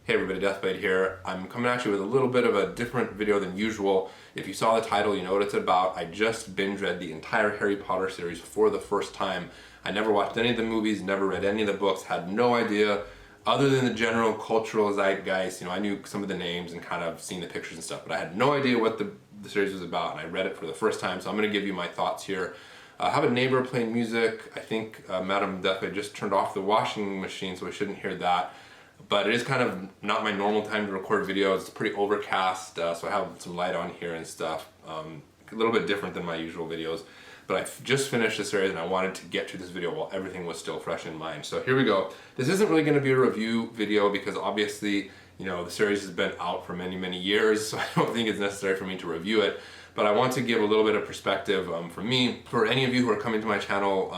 Hey everybody, Deathblade here. I'm coming at you with a little bit of a different video than usual. If you saw the title, you know what it's about. I just binge read the entire Harry Potter series for the first time. I never watched any of the movies, never read any of the books, had no idea other than the general cultural zeitgeist. You know, I knew some of the names and kind of seen the pictures and stuff, but I had no idea what the series was about, and I read it for the first time, so I'm going to give you my thoughts here. I have a neighbor playing music. I think Madam Deathblade just turned off the washing machine, so I shouldn't hear that. But it is kind of not my normal time to record videos. It's pretty overcast, so I have some light on here and stuff. A little bit different than my usual videos. But I just finished the series and I wanted to get to this video while everything was still fresh in mind. So here we go. This isn't really going to be a review video because obviously, you know, the series has been out for many, many years, so I don't think it's necessary for me to review it. But I want to give a little bit of perspective from me. For any of you who are coming to my channel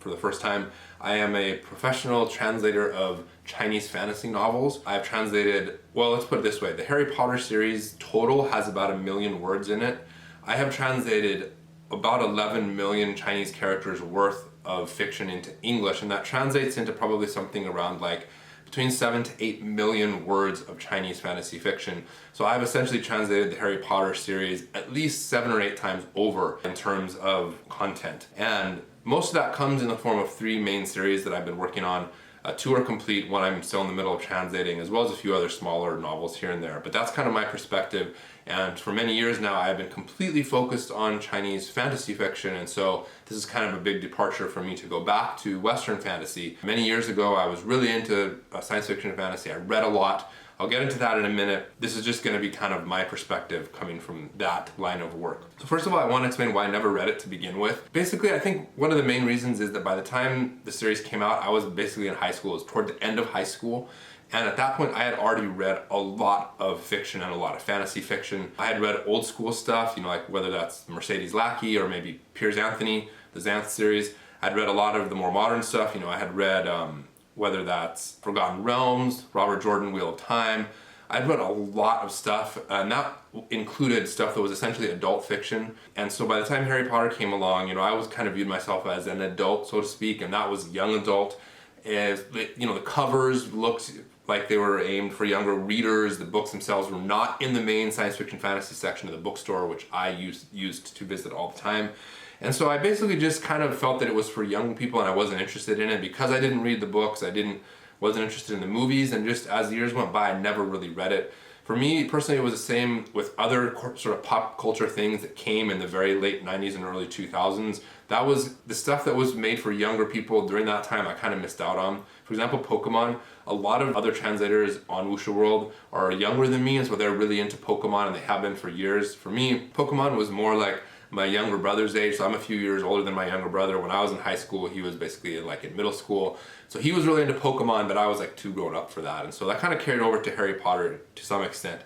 for the first time, I am a professional translator of Chinese fantasy novels. I've translated, well, let's put it this way. The Harry Potter series total has about 1 million words in it. I have translated about 11 million Chinese characters worth of fiction into English, and that translates into probably something around like between 7 to 8 million words of Chinese fantasy fiction. So I've essentially translated the Harry Potter series at least 7 or 8 times over in terms of content. And most of that comes in the form of 3 main series that I've been working on. 2 are complete, 1 I'm still in the middle of translating, as well as a few other smaller novels here and there. But that's kind of my perspective. And for many years now, I've been completely focused on Chinese fantasy fiction, and so this is kind of a big departure for me to go back to Western fantasy. Many years ago, I was really into science fiction and fantasy. I read a lot. I'll get into that in a minute. This is just going to be kind of my perspective coming from that line of work. So first of all, I want to explain why I never read it to begin with. Basically, I think one of the main reasons is that by the time the series came out, I was basically in high school. It was toward the end of high school. And at that point, I had already read a lot of fiction and a lot of fantasy fiction. I had read old school stuff, you know, like whether that's Mercedes Lackey or maybe Piers Anthony, the Xanth series. I'd read a lot of the more modern stuff. You know, I had read whether that's Forgotten Realms, Robert Jordan, Wheel of Time. I'd read a lot of stuff, and that included stuff that was essentially adult fiction. And so by the time Harry Potter came along, you know, I was kind of viewed myself as an adult, so to speak, and that was young adult. As you know, the covers looked like they were aimed for younger readers. The books themselves were not in the main science fiction fantasy section of the bookstore, which I used to visit all the time. And so I basically just kind of felt that it was for young people and I wasn't interested in it because I didn't read the books, wasn't interested in the movies, and just as the years went by, I never really read it. For me personally, it was the same with other sort of pop culture things that came in the very late 90s and early 2000s. That was the stuff that was made for younger people during that time I kind of missed out on. For example, Pokemon. A lot of other translators on Wuxia World are younger than me, and so they're really into Pokemon, and they have been for years. For me, Pokemon was more like my younger brother's age, so I'm a few years older than my younger brother. When I was in high school, he was basically like in middle school. So he was really into Pokemon, but I was like too grown up for that. And so that kind of carried over to Harry Potter to some extent.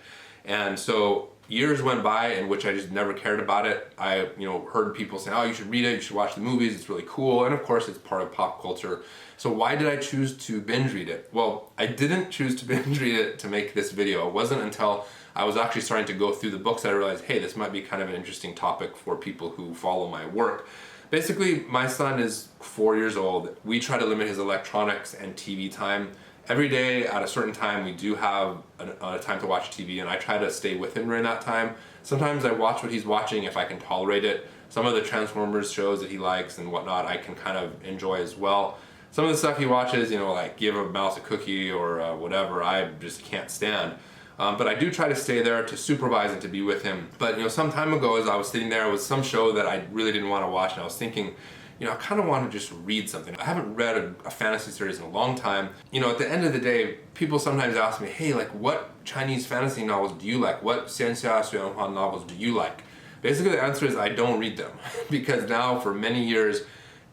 And so years went by in which I just never cared about it. I, you know, heard people saying, oh, you should read it, you should watch the movies, it's really cool. And of course, it's part of pop culture. So why did I choose to binge read it? Well, I didn't choose to binge read it to make this video. It wasn't until I was actually starting to go through the books that I realized, hey, this might be kind of an interesting topic for people who follow my work. Basically, my son is 4 years old. We try to limit his electronics and TV time. Every day at a certain time, we do have a time to watch TV, and I try to stay with him during that time. Sometimes I watch what he's watching if I can tolerate it. Some of the Transformers shows that he likes and whatnot, I can kind of enjoy as well. Some of the stuff he watches, you know, like Give a Mouse a Cookie or whatever, I just can't stand. But I do try to stay there to supervise and to be with him. But, you know, some time ago as I was sitting there, it was some show that I really didn't want to watch, and I was thinking, you know, I kind of want to just read something. I haven't read a fantasy series in a long time. You know, at the end of the day, people sometimes ask me, hey, like, what Chinese fantasy novels do you like? What xianxia xuanhua novels do you like? Basically, the answer is I don't read them. Because now, for many years,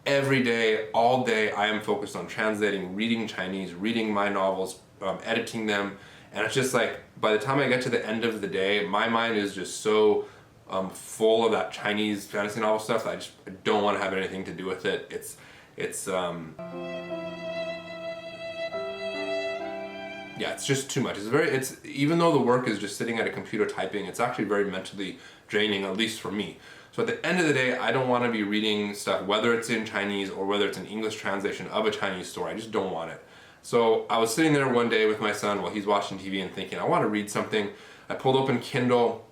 every day, all day, I am focused on translating, reading Chinese, reading my novels, editing them. And it's just like, by the time I get to the end of the day, my mind is just so full of that Chinese fantasy novel stuff that I don't want to have anything to do with it. Yeah, it's just too much. Even though the work is just sitting at a computer typing, it's actually very mentally draining, at least for me. So at the end of the day, I don't want to be reading stuff, whether it's in Chinese or whether it's an English translation of a Chinese story. I just don't want it. So I was sitting there one day with my son while he's watching TV and thinking, I want to read something. I pulled open Kindle,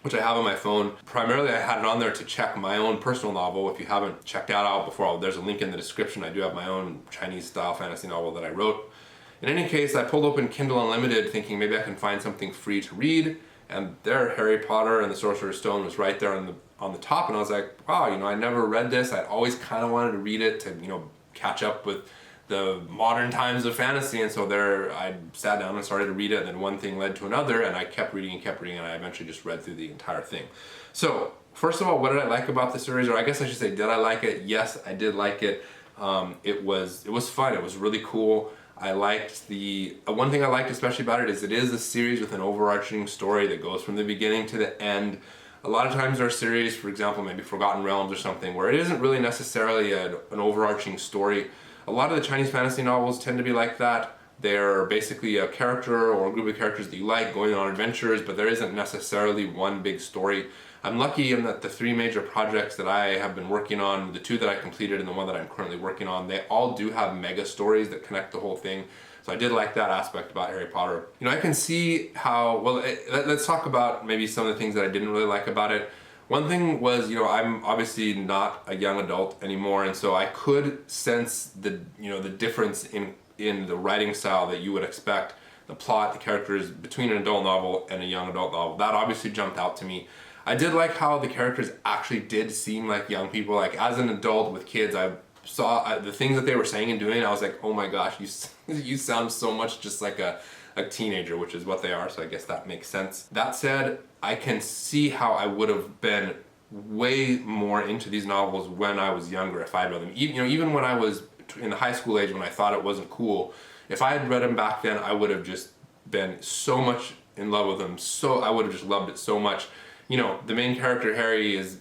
which I have on my phone. Primarily I had it on there to check my own personal novel. If you haven't checked that out before, there's a link in the description. I do have my own Chinese style fantasy novel that I wrote. In any case, I pulled open Kindle Unlimited thinking maybe I can find something free to read, and there Harry Potter and the Sorcerer's Stone was right there on the top, and I was like, wow, I never read this. I'd always kind of wanted to read it to, catch up with the modern times of fantasy, and so there I sat down and started to read it, and then one thing led to another, and I kept reading, and I eventually just read through the entire thing. So, first of all, what did I like about the series? Or I guess I should say, did I like it? Yes, I did like it. It was fun. It was really cool. I liked one thing I liked especially about it is a series with an overarching story that goes from the beginning to the end. A lot of times there are series, for example, maybe Forgotten Realms or something, where it isn't really necessarily an overarching story. A lot of the Chinese fantasy novels tend to be like that. They're basically a character or a group of characters that you like going on adventures, but there isn't necessarily one big story. I'm lucky in that the 3 major projects that I have been working on, the 2 that I completed and the one that I'm currently working on, they all do have mega stories that connect the whole thing. So I did like that aspect about Harry Potter. I can see how, let's talk about maybe some of the things that I didn't really like about it. One thing was, I'm obviously not a young adult anymore, and so I could sense the difference in the writing style that you would expect, the plot, the characters between an adult novel and a young adult novel. That obviously jumped out to me. I did like how the characters actually did seem like young people. Like as an adult with kids, I saw the things that they were saying and doing. I was like, oh my gosh, you sound so much just like a teenager, which is what they are. So I guess that makes sense. That said, I can see how I would have been way more into these novels when I was younger if I had read them. Even when I was in the high school age when I thought it wasn't cool, if I had read them back then, I would have just been so much in love with them. So I would have just loved it so much. The main character, Harry, is,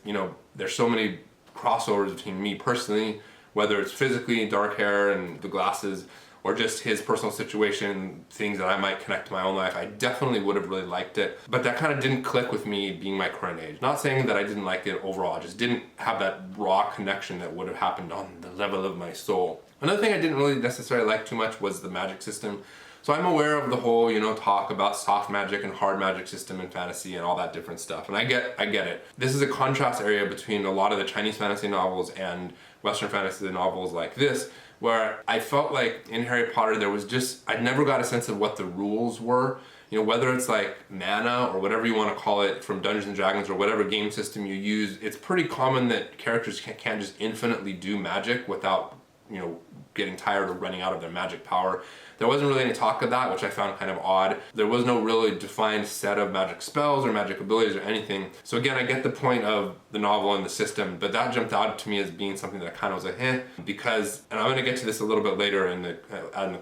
there's so many crossovers between me personally, whether it's physically dark hair and the glasses, or just his personal situation, things that I might connect to my own life. I definitely would have really liked it, but that kind of didn't click with me being my current age. Not saying that I didn't like it overall, I just didn't have that raw connection that would have happened on the level of my soul. Another thing I didn't really necessarily like too much was the magic system. So I'm aware of the whole, talk about soft magic and hard magic system in fantasy and all that different stuff, and I get it. This is a contrast area between a lot of the Chinese fantasy novels and Western fantasy novels like this, where I felt like in Harry Potter there was I never got a sense of what the rules were. Whether it's like mana or whatever you want to call it from Dungeons & Dragons or whatever game system you use, it's pretty common that characters can't just infinitely do magic without, getting tired or running out of their magic power. There wasn't really any talk of that, which I found kind of odd. There was no really defined set of magic spells or magic abilities or anything. So again, I get the point of the novel and the system, but that jumped out to me as being something that I kind of was like, because, and I'm going to get to this a little bit later in the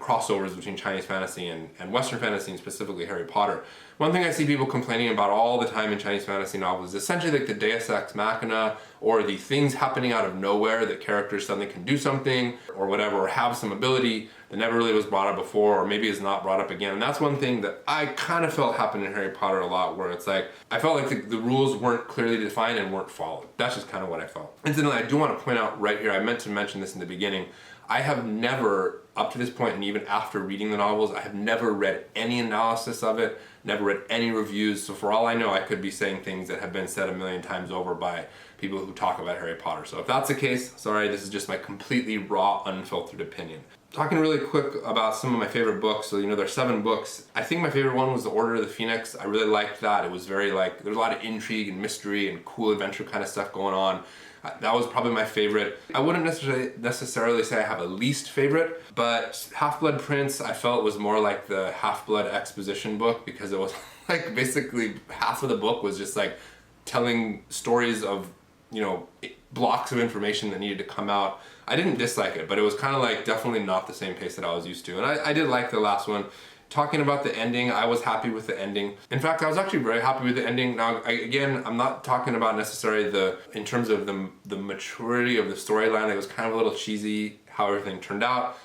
crossovers between Chinese fantasy and Western fantasy, and specifically Harry Potter. One thing I see people complaining about all the time in Chinese fantasy novels is essentially like the Deus Ex Machina, or the things happening out of nowhere that characters suddenly can do something or whatever, or have some ability that never really was brought up before, or maybe is not brought up again. And that's one thing that I kind of felt happened in Harry Potter a lot, where it's like, I felt like the rules weren't clearly defined and weren't followed. That's just kind of what I felt. Incidentally, I do want to point out right here, I meant to mention this in the beginning, I have never, up to this point, and even after reading the novels, I have never read any analysis of it, never read any reviews, so for all I know, I could be saying things that have been said a million times over by people who talk about Harry Potter. So if that's the case, sorry, this is just my completely raw, unfiltered opinion. Talking really quick about some of my favorite books, so there's 7 books. I think my favorite one was The Order of the Phoenix. I really liked that. It was very there's a lot of intrigue and mystery and cool adventure kind of stuff going on. That was probably my favorite. I wouldn't necessarily say I have a least favorite, but Half-Blood Prince I felt was more like the Half-Blood exposition book, because it was basically half of the book was just telling stories of blocks of information that needed to come out. I didn't dislike it, but it was kind of definitely not the same pace that I was used to, and I did like the last one. Talking about the ending, I was happy with the ending. In fact, I was actually very happy with the ending. Now, again, I'm not talking about necessarily in terms of the maturity of the storyline. It was kind of a little cheesy how everything turned out.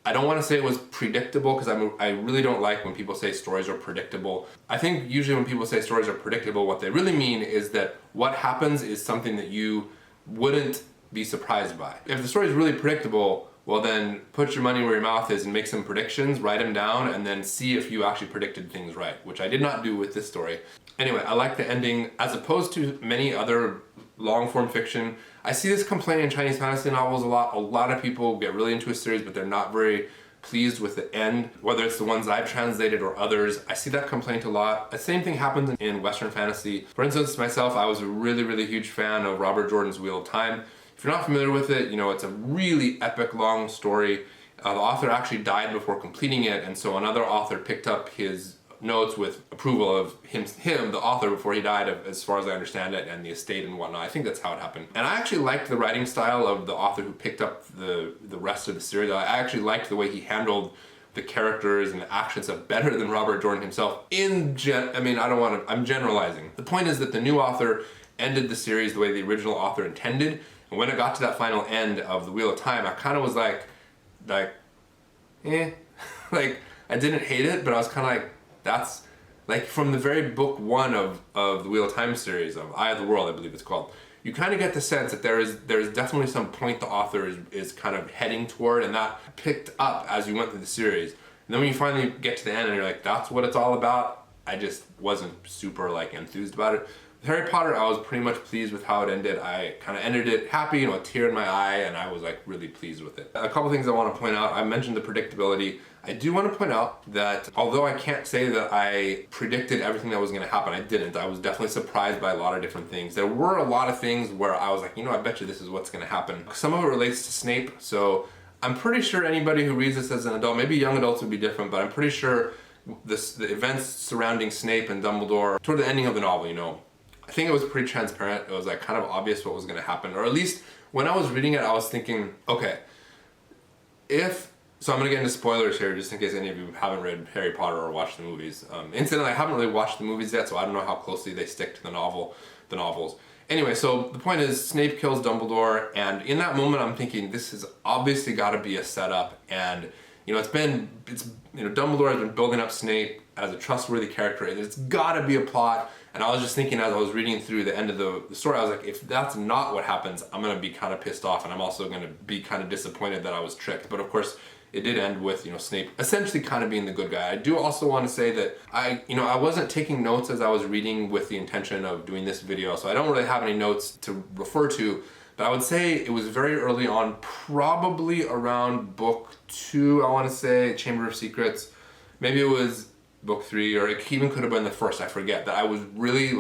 I don't want to say it was predictable, because I really don't like when people say stories are predictable. I think usually when people say stories are predictable, what they really mean is that what happens is something that you wouldn't be surprised by. If the story is really predictable, well then put your money where your mouth is and make some predictions, write them down, and then see if you actually predicted things right, which I did not do with this story. Anyway, I like the ending. As opposed to many other long-form fiction, I see this complaint in Chinese fantasy novels a lot. A lot of people get really into a series, but they're not very pleased with the end, whether it's the ones I've translated or others. I see that complaint a lot. The same thing happens in Western fantasy. For instance, myself, I was a really, really huge fan of Robert Jordan's Wheel of Time. If you're not familiar with it, you know, it's a really epic long story. The author actually died before completing it, and so another author picked up his notes with approval of him, the author, before he died, as far as I understand it, and the estate and whatnot. I think that's how it happened. And I actually liked the writing style of the author who picked up the rest of the series. I actually liked the way he handled the characters and the action stuff better than Robert Jordan himself. I'm generalizing. The point is that the new author ended the series the way the original author intended, and when it got to that final end of the Wheel of Time, I kind of was like, eh. Like, I didn't hate it, but I was kind of like, that's like from the very book one of the Wheel of Time series, of Eye of the World, I believe it's called. You kind of get the sense that there's definitely some point the author is kind of heading toward, and that picked up as you went through the series. And then when you finally get to the end and you're like, that's what it's all about, I just wasn't super like enthused about it. With Harry Potter, I was pretty much pleased with how it ended. I kind of ended it happy, you know, a tear in my eye, and I was like really pleased with it. A couple things I want to point out. I mentioned the predictability. I do want to point out that although I can't say that I predicted everything that was going to happen, I didn't. I was definitely surprised by a lot of different things. There were a lot of things where I was like, you know, I bet you this is what's going to happen. Some of it relates to Snape, so I'm pretty sure anybody who reads this as an adult, maybe young adults would be different, but I'm pretty sure the events surrounding Snape and Dumbledore toward the ending of the novel, you know, I think it was pretty transparent. It was like kind of obvious what was going to happen, or at least when I was reading it, I was thinking, okay, so I'm going to get into spoilers here, just in case any of you haven't read Harry Potter or watched the movies. Incidentally, I haven't really watched the movies yet, so I don't know how closely they stick to the novels. Anyway, so the point is, Snape kills Dumbledore, and in that moment, I'm thinking, this has obviously got to be a setup, and you know, Dumbledore has been building up Snape as a trustworthy character, and it's got to be a plot. And I was just thinking as I was reading through the end of the story, I was like, if that's not what happens, I'm going to be kind of pissed off, and I'm also going to be kind of disappointed that I was tricked. But of course, it did end with, you know, Snape essentially kind of being the good guy. I do also want to say that I wasn't taking notes as I was reading with the intention of doing this video, so I don't really have any notes to refer to, but I would say it was very early on, probably around book 2, I want to say, Chamber of Secrets. Maybe it was book 3, or it even could have been the first, I forget, that I was really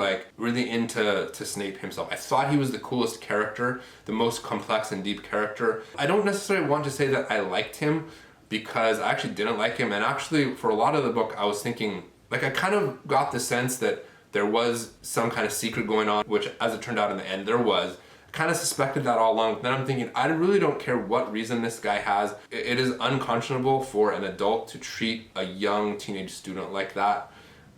into Snape himself. I thought he was the coolest character, the most complex and deep character. I don't necessarily want to say that I liked him, because I actually didn't like him, and actually for a lot of the book I was thinking, like, I kind of got the sense that there was some kind of secret going on, which as it turned out in the end there was. Kind of suspected that all along, but then I'm thinking, I really don't care what reason this guy has. It is unconscionable for an adult to treat a young teenage student like that.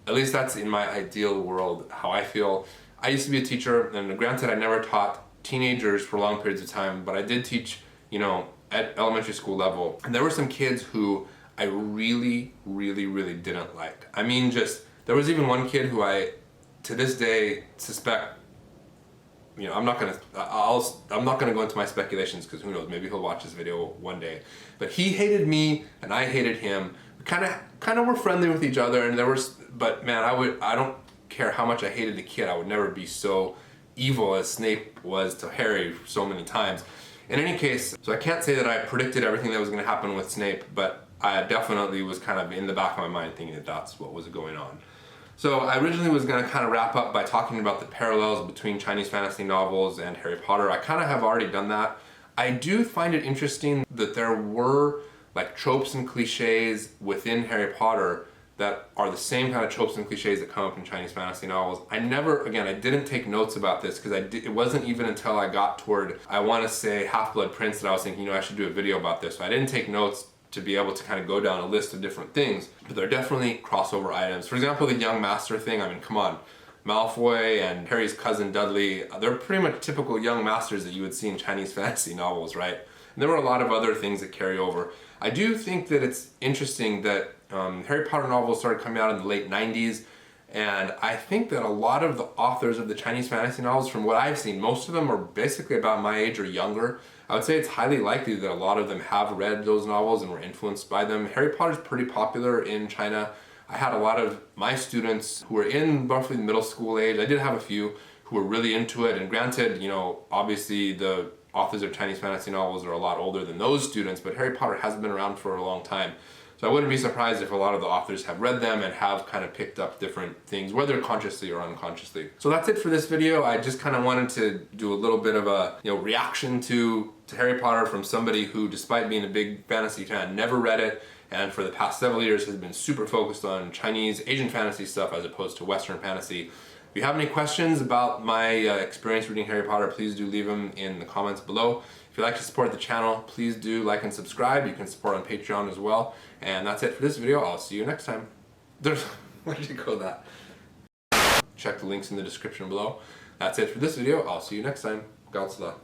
At least that's in my ideal world, how I feel. I used to be a teacher, and granted I never taught teenagers for long periods of time, but I did teach, you know, at elementary school level. And there were some kids who I really, really, really didn't like. I mean, there was even one kid who I, to this day, suspect, you know, I'm not gonna go into my speculations, because who knows, maybe he'll watch this video one day. But he hated me and I hated him. We kind of were friendly with each other, and but man, I don't care how much I hated the kid, I would never be so evil as Snape was to Harry so many times. In any case, so I can't say that I predicted everything that was going to happen with Snape, but I definitely was kind of in the back of my mind thinking that that's what was going on. So I originally was going to kind of wrap up by talking about the parallels between Chinese fantasy novels and Harry Potter. I kind of have already done that. I do find it interesting that there were like tropes and cliches within Harry Potter that are the same kind of tropes and cliches that come up in Chinese fantasy novels. I didn't take notes about this, because it wasn't even until I got toward, I want to say, Half-Blood Prince, that I was thinking, you know, I should do a video about this. So I didn't take notes to be able to kind of go down a list of different things, but they're definitely crossover items. For example, the young master thing, I mean, come on. Malfoy and Harry's cousin Dudley, they're pretty much typical young masters that you would see in Chinese fantasy novels, right? And there were a lot of other things that carry over. I do think that it's interesting that Harry Potter novels started coming out in the late 90s, And I think that a lot of the authors of the Chinese fantasy novels, from what I've seen, most of them are basically about my age or younger. I would say it's highly likely that a lot of them have read those novels and were influenced by them. Harry Potter's pretty popular in China. I had a lot of my students who were in roughly middle school age. I did have a few who were really into it. And granted, you know, obviously the authors of Chinese fantasy novels are a lot older than those students, but Harry Potter has been around for a long time. So I wouldn't be surprised if a lot of the authors have read them and have kind of picked up different things, whether consciously or unconsciously. So that's it for this video. I just kind of wanted to do a little bit of a reaction to Harry Potter from somebody who, despite being a big fantasy fan, never read it, and for the past several years has been super focused on Chinese, Asian fantasy stuff as opposed to Western fantasy. If you have any questions about my experience reading Harry Potter, please do leave them in the comments below. If you'd like to support the channel, please do like and subscribe. You can support on Patreon as well. And that's it for this video. I'll see you next time. Where did you go that? Check the links in the description below. That's it for this video. I'll see you next time. Godsla.